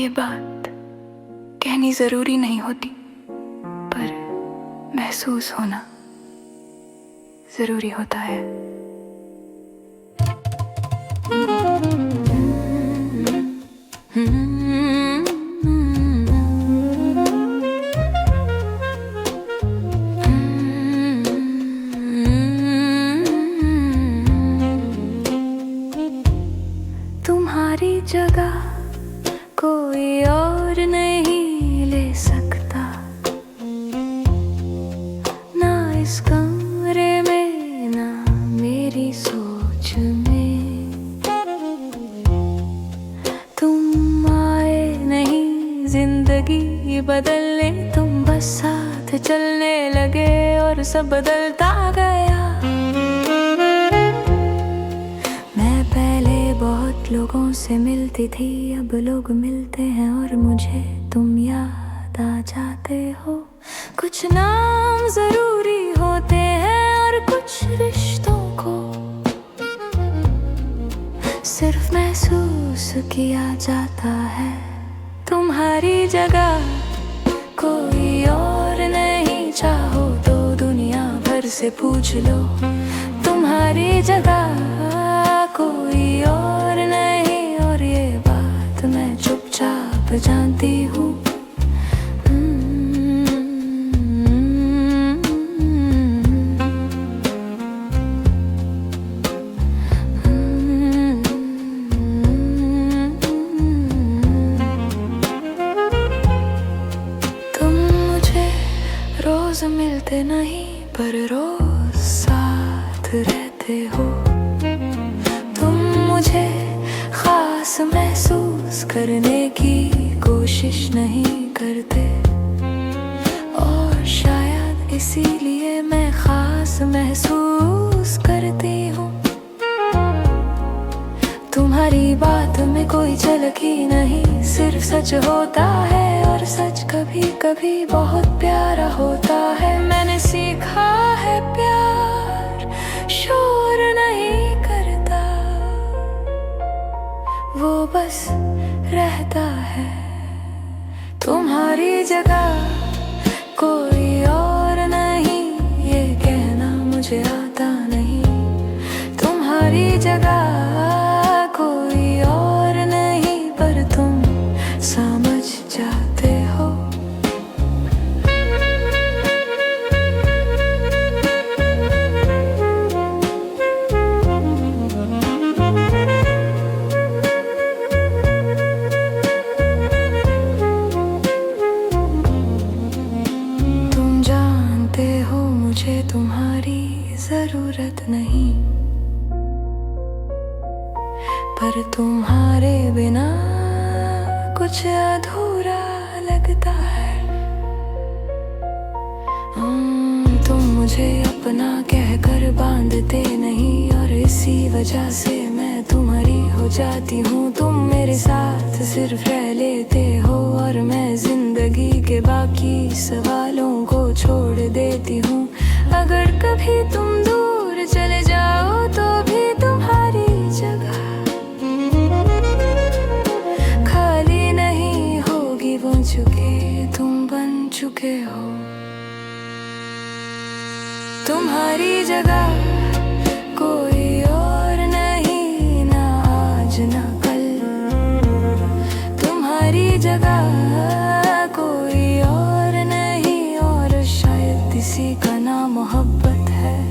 ये बात कहनी जरूरी नहीं होती, पर महसूस होना जरूरी होता है। तुम्हारी जगह कोई और नहीं ले सकता, ना इस कमरे में ना मेरी सोच में। तुम आए नहीं जिंदगी बदलने, तुम बस साथ चलने लगे और सब बदलता गया। मैं पहले बहुत लोगों से मिलती थी, अब लोग मिलते हैं और मुझे तुम याद आ जाते हो। कुछ नाम जरूरी होते हैं और कुछ रिश्तों को सिर्फ महसूस किया जाता है। तुम्हारी जगह कोई और नहीं, चाहो तो दुनिया भर से पूछ लो। तुम्हारी जगह कोई और नहीं, और ये बात मैं चुपचाप जानती हूँ। तुम मुझे रोज मिलते नहीं, पर रोज साथ रहते हो। तुम मुझे खास महसूस करने की कोशिश नहीं करते, और शायद इसीलिए मैं खास महसूस करती हूँ। तुम्हारी बात में कोई झलक ही नहीं, सिर्फ सच होता है, और सच कभी कभी बहुत प्यारा होता है। मैंने सीखा है प्यार शोर नहीं करता, वो बस रहता है। तुम्हारी जगह कोई और नहीं, ये कहना मुझे आता नहीं। तुम्हारी जगह कोई और नहीं, पर तुम समझ जाते हो। तुम जानते हो मुझे तुम्हारी जरूरत नहीं, पर तुम्हारे बिना कुछ अधूरा लगता है। तुम मुझे अपना कहकर बांधते नहीं, और इसी वजह से मैं तुम्हारी हो जाती हूँ। तुम मेरे साथ सिर्फ रह लेते हो, और मैं जिंदगी के बाकी सवालों को छोड़ देती हूँ। अगर कभी तुम दूर चले जाओ तो भी तुम्हारी जगह खाली नहीं होगी, बन चुके तुम बन चुके हो। तुम्हारी जगह कोई और नहीं, ना आज ना कल। तुम्हारी जगह कोई और नहीं, और शायद इसी का नाम मोहब्बत है।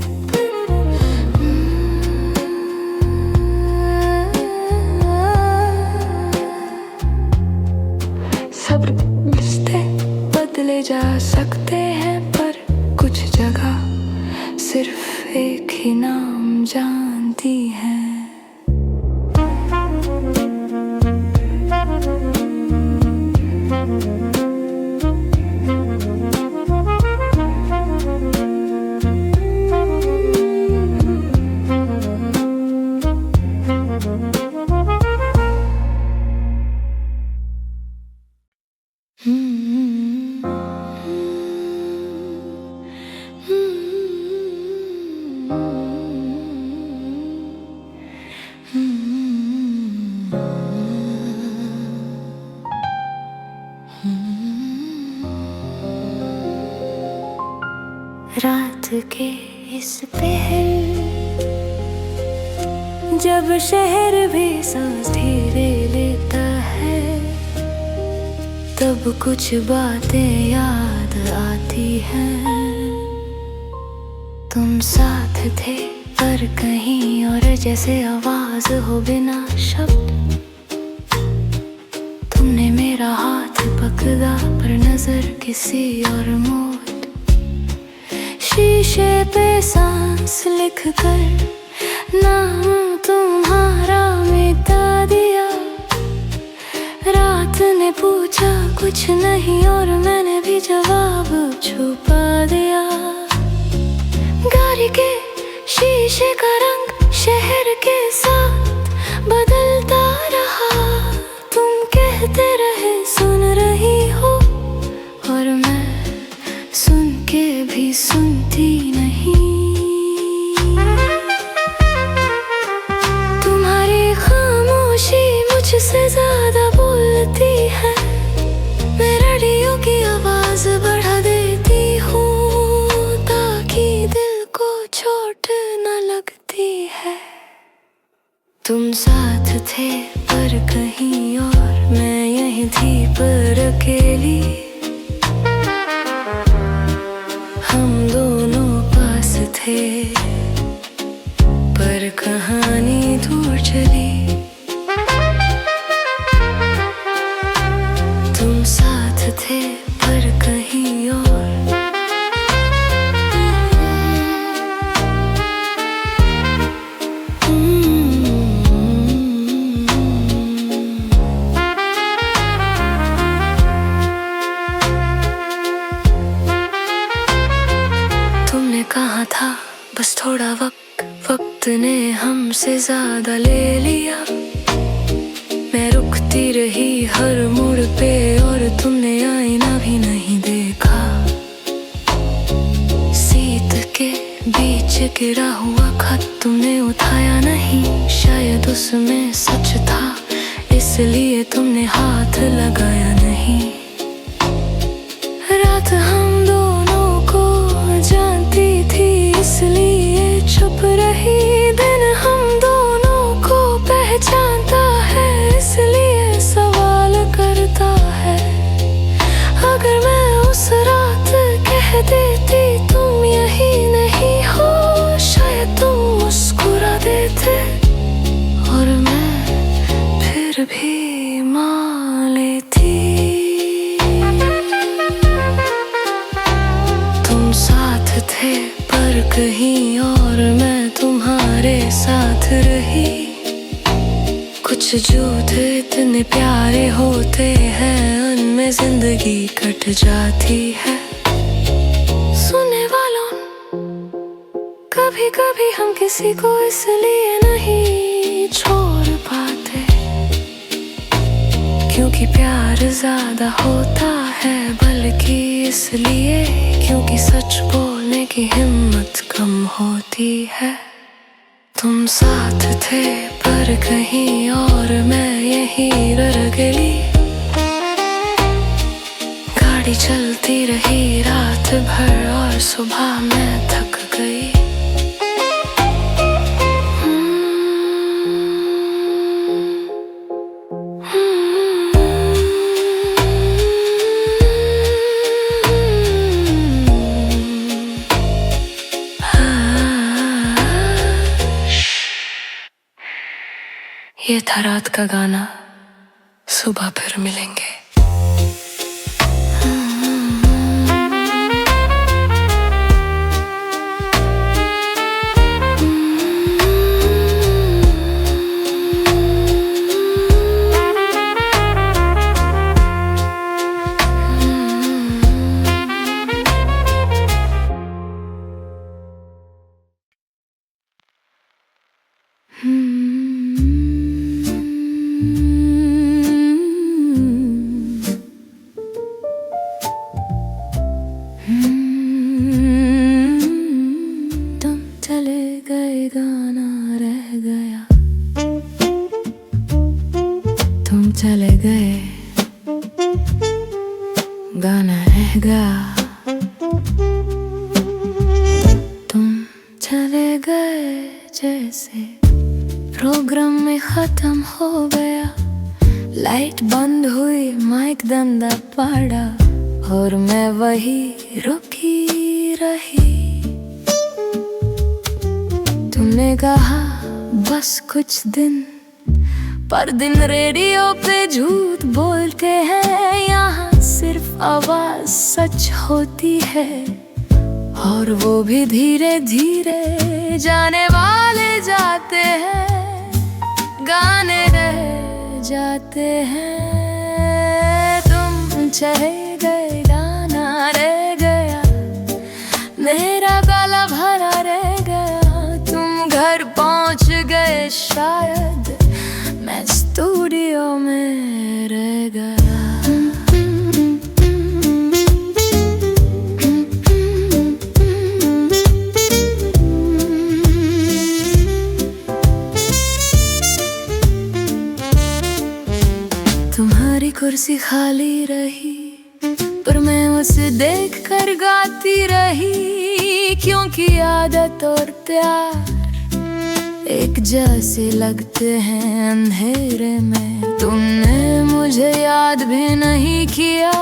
सब रिश्ते बदले जा सकते हैं, पर कुछ जगह सिर्फ एक ही नाम जानती है। रात के इस पहर, जब शहर भी सांस धीरे लेता है, तब कुछ बातें याद आती हैं। तुम साथ थे पर कहीं और, जैसे आवाज हो बिना शब्द। तुमने मेरा हाथ पकड़ा पर नजर किसी और मोड़। शीशे पे सांस लिख कर नाम तुम्हारा मिटा दिया। रात ने पूछा कुछ नहीं और मैंने भी जवाब छुपा दिया। गाड़ी के शीशे का रंग शहर के साथ बदलता रहा। तुम कहते रहे सुन रही हो, और मैं सुन के भी सुनती नहीं। तुम्हारी खामोशी मुझसे ज्यादा बोलती है। मैं रेडियो की आवाज बढ़ा देती हूँ ताकि दिल को चोट न लगती है। तुम साथ थे पर कहीं और, मैं यहीं थी पर अकेली। हम दोनों पास थे पर कहानी दूर चली। तुम साथ थे पर कहीं और। कहा था बस थोड़ा वक्त ने हमसे ज्यादा ले लिया। मैं रुकती रही हर मोड़ पे और तुमने आईना भी नहीं देखा। सीट के बीच गिरा हुआ खत तुमने उठाया नहीं, शायद उसमें सच था इसलिए तुमने हाथ लगाया नहीं। रात हम दोनों को जानती थी इसलिए चुप रही। दिन हम दोनों को पहचानता है इसलिए सवाल करता है। अगर मैं उस रात कह देती तुम यही नहीं हो, शायद तुम मुस्कुरा देते और मैं फिर भी मान लेती। तुम साथ थे पर कहीं और, मैं तुम्हारे साथ रही। कुछ झूठ इतने प्यारे होते हैं, उनमें जिंदगी कट जाती है। सुनने वालों, कभी कभी हम किसी को इसलिए नहीं छोड़ पाते क्योंकि प्यार ज्यादा होता है, बल्कि इसलिए क्योंकि सच बोलने की हिम्मत कम होती है। तुम साथ थे पर कहीं और, मैं यहीं रह गई। गाड़ी चलती रही रात भर और सुबह मैं थक गई। ये था रात का गाना, सुबह फिर मिलेंगे। चले गए, गाना रह गया। गए जैसे प्रोग्राम में खत्म हो गया। लाइट बंद हुई, माइक धंधा पड़ा और मैं वही रुकी रही। तुमने कहा बस कुछ दिन, पर दिन रेडियो पे झूठ बोलते हैं। यहाँ सिर्फ आवाज सच होती है, और वो भी धीरे धीरे। जाने वाले जाते हैं, गाने रह जाते हैं। तुम चले गए, गाना रह गया, मेरा गला भरा रह गया। तुम घर पहुंच गए शायद, मैं स्टूडियो में रह गया। तुम्हारी कुर्सी खाली रही, पर मैं उसे देख कर गाती रही। क्योंकि आदत और प्यार एक जैसे लगते हैं अंधेरे में। तुमने मुझे याद भी नहीं किया,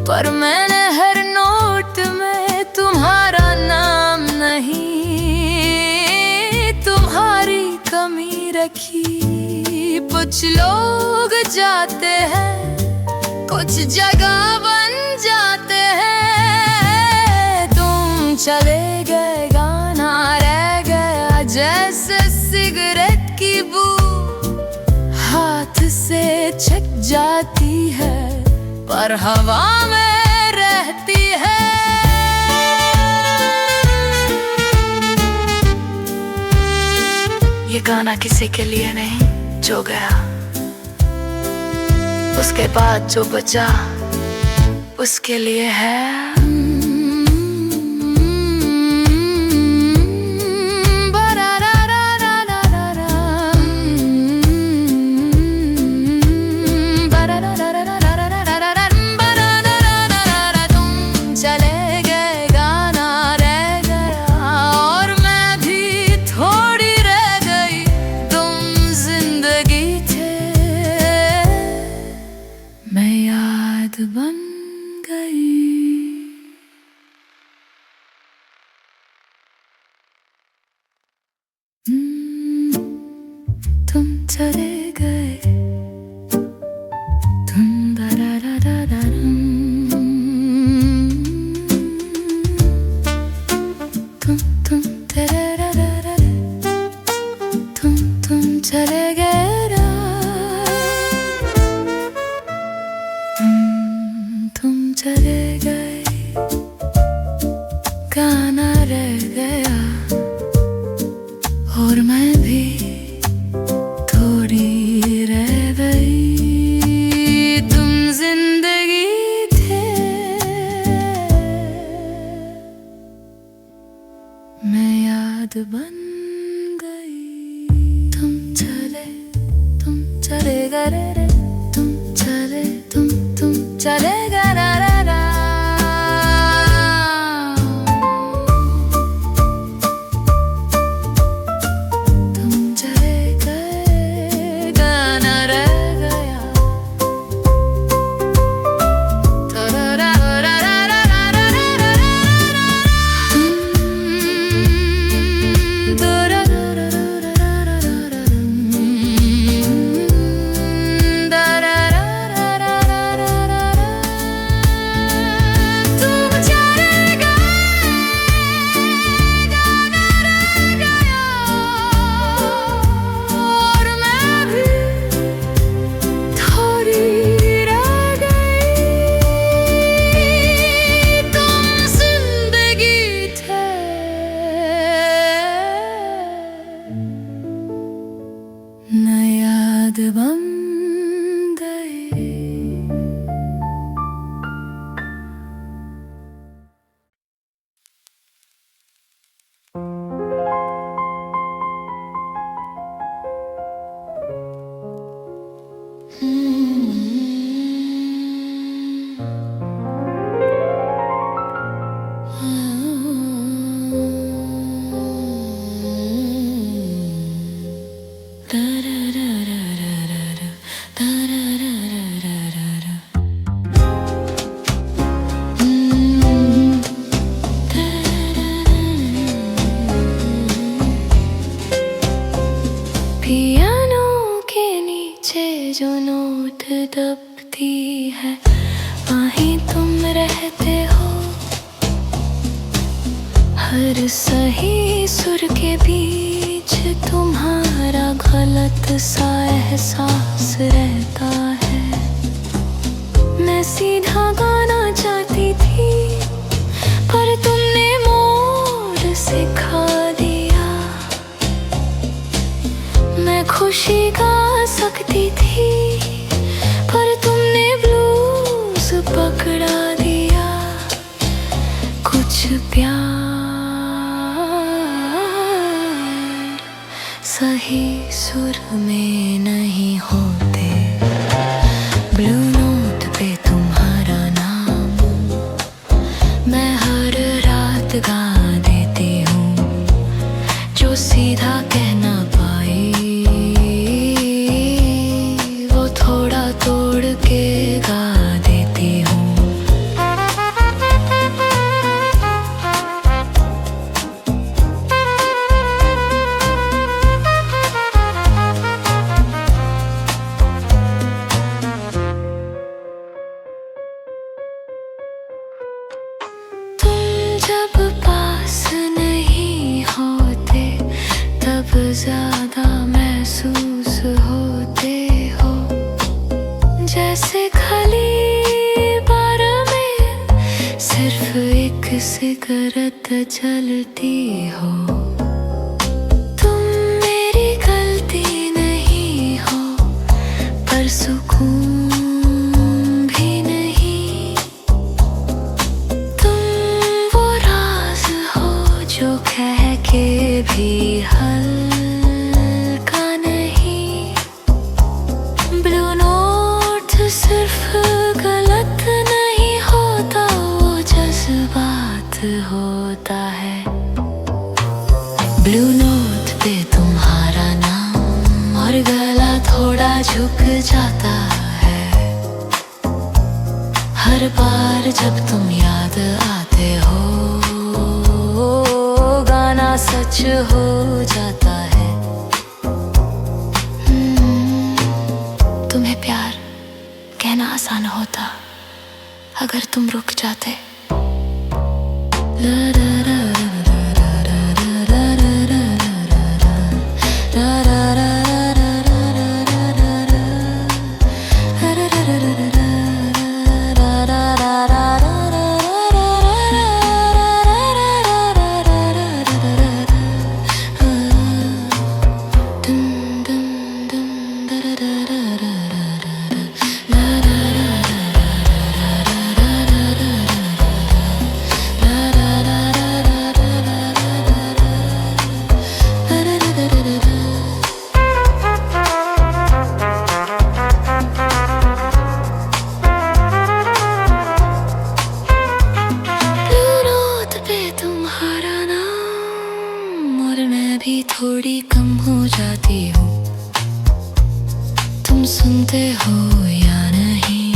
पर मैंने हर नोट में तुम्हारा नाम नहीं, तुम्हारी कमी रखी। कुछ लोग जाते हैं, कुछ जगह बन जाते हैं। तुम चले गए, गाना रह गया जैसे सिगरेट की बू हाथ से छक जाती है, पर हवा में रहती है। ये गाना किसी के लिए नहीं, जो गया उसके बाद जो बचा उसके लिए है। बन गई। तुम चले गए, तुम तुम तुम चले गए। चले गए, गाना रह गया, और मैं भी थोड़ी रह गई। तुम जिंदगी थे, मैं याद बन गई। तुम चले गए, तुम चले गए। हर सही सुर के बीच तुम्हारा गलत सा एहसास रहता है। मैं सीधा गाना चाहती थी पर तुमने मोड़ सिखा दिया। मैं खुशी गा सकती थी पर तुमने ब्लूज पकड़ा दिया। कुछ प्यार सही सुर में नहीं होते। ब्लू नोट पे तुम्हारा नाम मैं हर रात गा देती हूँ, जो सीधा कह ना पाई वो थोड़ा तोड़ के गा देती हूँ। ज्यादा महसूस होते हो, जैसे खाली बार में सिर्फ एक सिगरेट जलती हो। तुम मेरी गलती नहीं हो पर सुकून भी नहीं। तुम वो राज हो जो कह के भी होता है। ब्लू नोट पे तुम्हारा नाम और गला थोड़ा झुक जाता है। हर बार जब तुम याद आते हो गाना सच हो जाता है। तुम्हें प्यार कहना आसान होता अगर तुम रुक जाते। भी थोड़ी कम हो जाती हूँ, तुम सुनते हो या नहीं,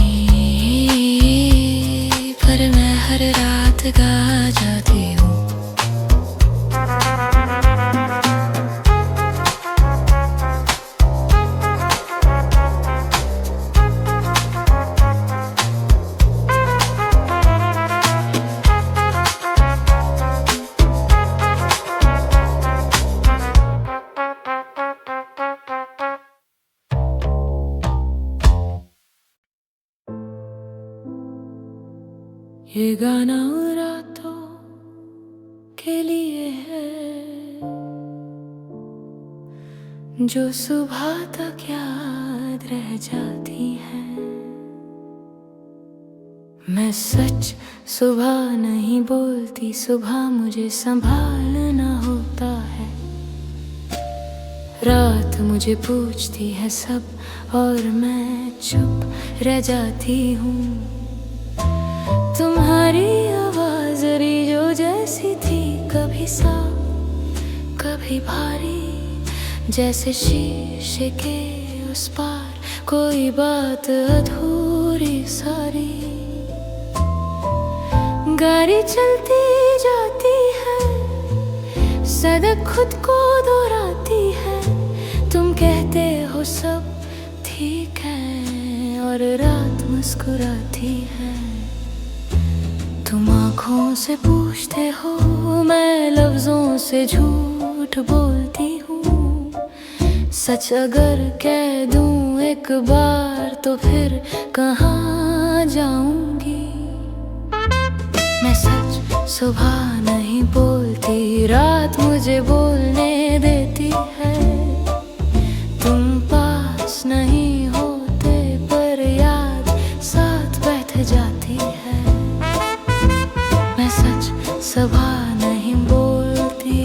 पर मैं हर रात गा जाती हूँ। ये गाना रातों के लिए है जो सुबह तक याद रह जाती है। मैं सच सुबह नहीं बोलती, सुबह मुझे संभालना होता है। रात मुझे पूछती है सब और मैं चुप रह जाती हूँ। तुम्हारी आवाज री जो जैसी थी, कभी साफ कभी भारी, जैसे शीशे के उस पार कोई बात अधूरी सारी। गाड़ी चलती जाती है, सड़क खुद को दोहराती है। तुम कहते हो सब ठीक है और रात मुस्कुराती है। तुम आँखों से पूछते हो, मैं लफ्जों से झूठ बोलती हूँ। सच अगर कह दूँ एक बार तो फिर कहाँ जाऊंगी। मैं सच सुबह नहीं बोलती, रात मुझे बोलने देती है। तुम पास नहीं होते पर याद साथ बैठ जाती है। मैं सच सुबह नहीं बोलती।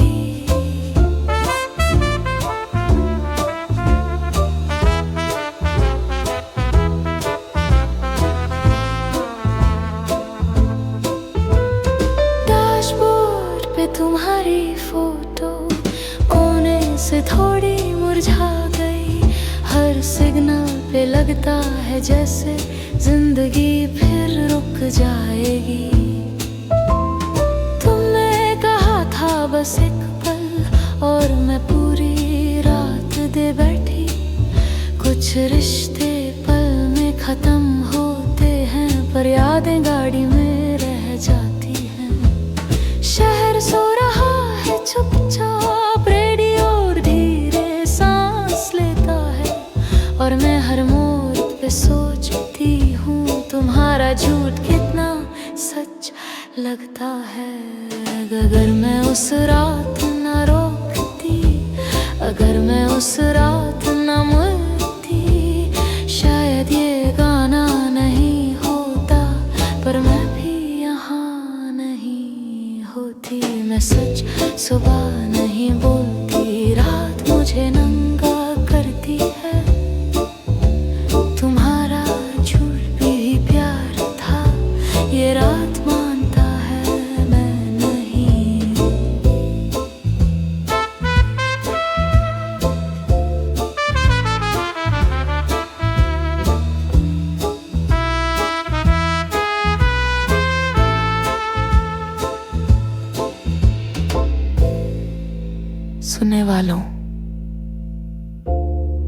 डैशबोर्ड पे तुम्हारी फोटो कोने से थोड़ी मुरझा गई। हर सिग्नल पे लगता है जैसे जिंदगी फिर रुक जाएगी। तुमने कहा था बस एक पल और मैं पूरी रात दे बैठी। कुछ रिश्ते पल में खत्म होते हैं पर यादें गाड़ी में रह जाती हैं। शहर सो रहा है चुपचाप, रेडियो धीरे सांस लेता है और मैं हर मोड़ पे सोचती हूँ तुम्हारा झूठ कितना सच लगता है। अगर मैं उस रात न रोकती, अगर मैं उस रात न मुड़ती, शायद ये गाना नहीं होता पर मैं भी यहाँ नहीं होती। मैं सच सुबह नहीं बोलती, रात मुझे नंगा करती है। तुम्हारा झूठ भी प्यार था, ये रात मानता है मैं नहीं। सुनने वालों,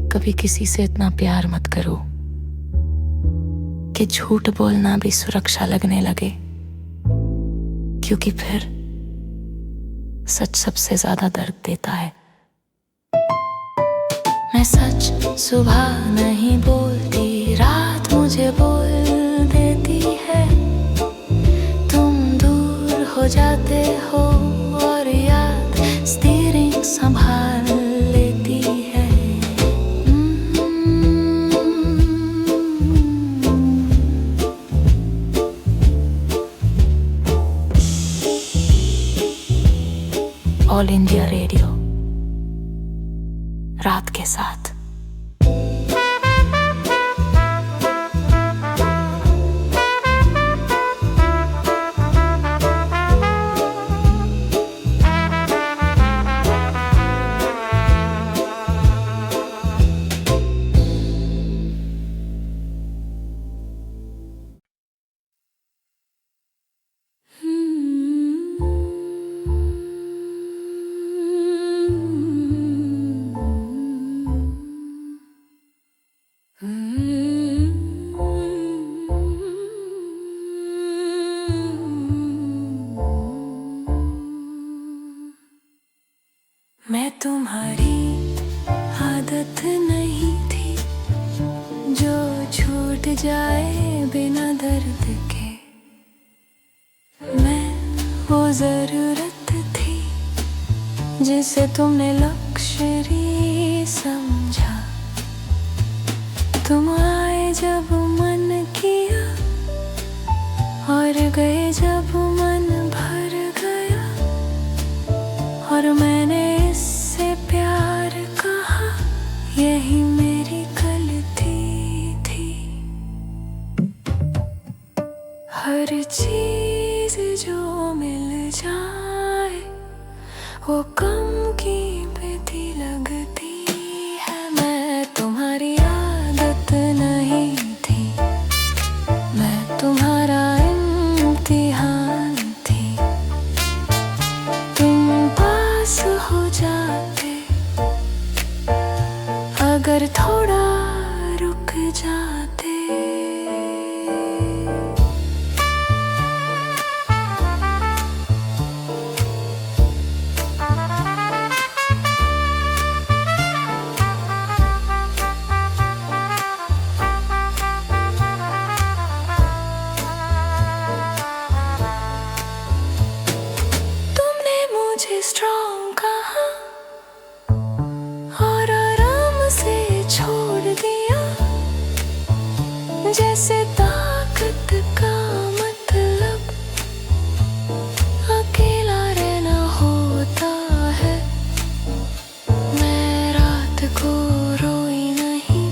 कभी किसी से इतना प्यार मत करो कि झूठ बोलना भी सुरक्षा लगने लगे, क्योंकि फिर सच सबसे ज्यादा दर्द देता है। मैं सच सुबह नहीं बोलती, रात मुझे बोल देती है। तुम दूर हो जाते हो और याद स्टीयरिंग संभाल लेती है। ऑल इंडिया रेडियो, रात के साथ। मैं तुम्हारी आदत नहीं थी जो छूट जाए बिना दर्द के। मैं वो जरूरत थी जिसे तुमने लक्ष्य समझा। तुम आए जब मन किया और गए जब मन भर गया, और मैंने इससे प्यार कहा, यही मेरी गलती थी। हर चीज जो मिल जाए वो कम कीमती लगती है। मैं तुम्हारी आदत नहीं थी, मैं तुम्हारा इम्तिहान थी। तुम पास हो जाते अगर थोड़ा रुक जाते। स्ट्रॉन्ग कहा और आराम से छोड़ दिया, जैसे ताकत का मतलब अकेला रहना होता है। मैं रात को रोई नहीं,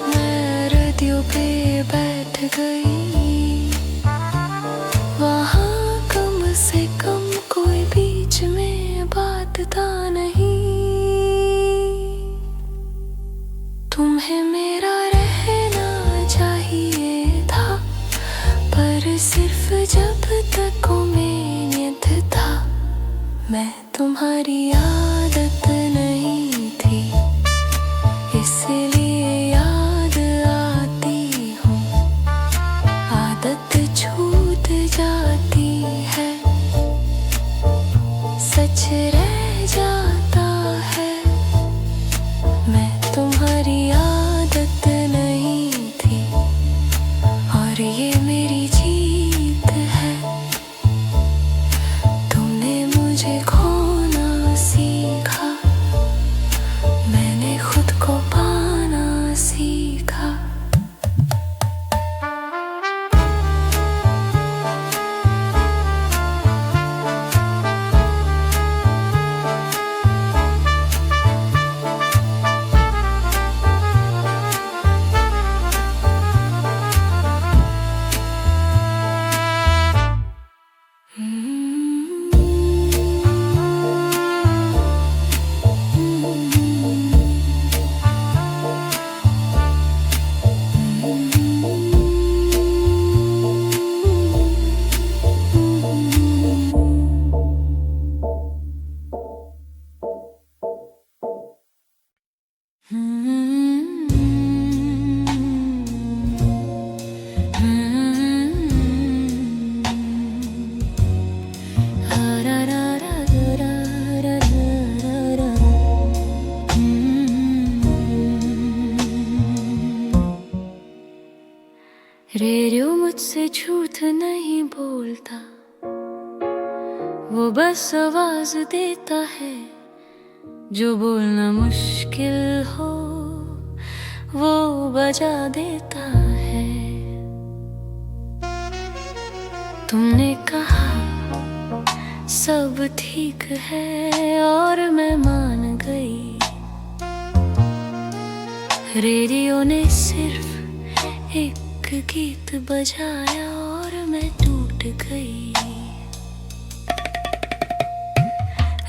मैं रेडियो पे बैठ गई, वहाँ कम से कम कोई बीच में बात था नहीं। तुम्हें मेरा रहना चाहिए था, पर सिर्फ जब तक उम्मीद था। मैं तुम्हारी आदत नहीं थी, इसलिए याद आती हूँ। आदत छूट जाती है, सच रह जाता है। मैं तुम्हारी आदत नहीं थी, और ये मेरी जीत है। तुमने मुझे खोना सीखा, मैंने खुद को पाना सीखा। रेडियो मुझसे झूठ नहीं बोलता, वो बस आवाज देता है। जो बोलना मुश्किल हो वो बजा देता है। तुमने कहा सब ठीक है और मैं मान गई। रेडियो ने सिर्फ एक गीत बजाया और मैं टूट गई।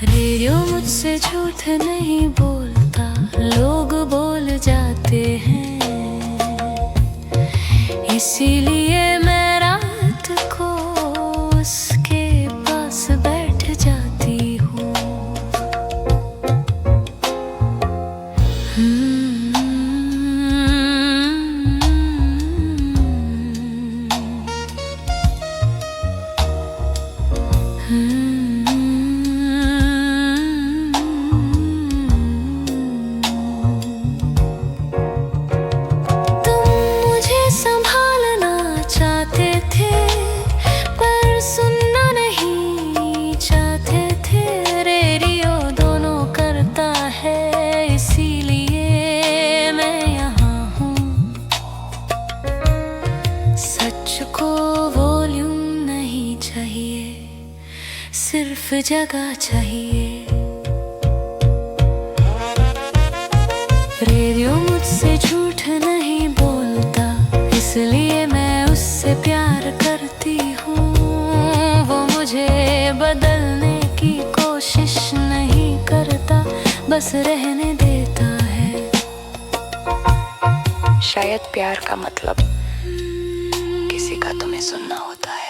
रेडियो मुझसे झूठ नहीं बोलता, लोग बोल जाते हैं। इसीलिए मैं रात को उसके पास बैठ जाती हूँ। सिर्फ जगह चाहिए। रेडियो मुझसे झूठ नहीं बोलता, इसलिए मैं उससे प्यार करती हूँ। वो मुझे बदलने की कोशिश नहीं करता, बस रहने देता है। शायद प्यार का मतलब किसी का तुम्हें सुनना होता है।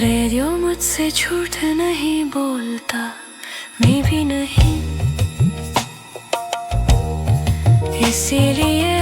रेडियो मुझसे झूठ नहीं बोलता, मैं भी नहीं, इसीलिए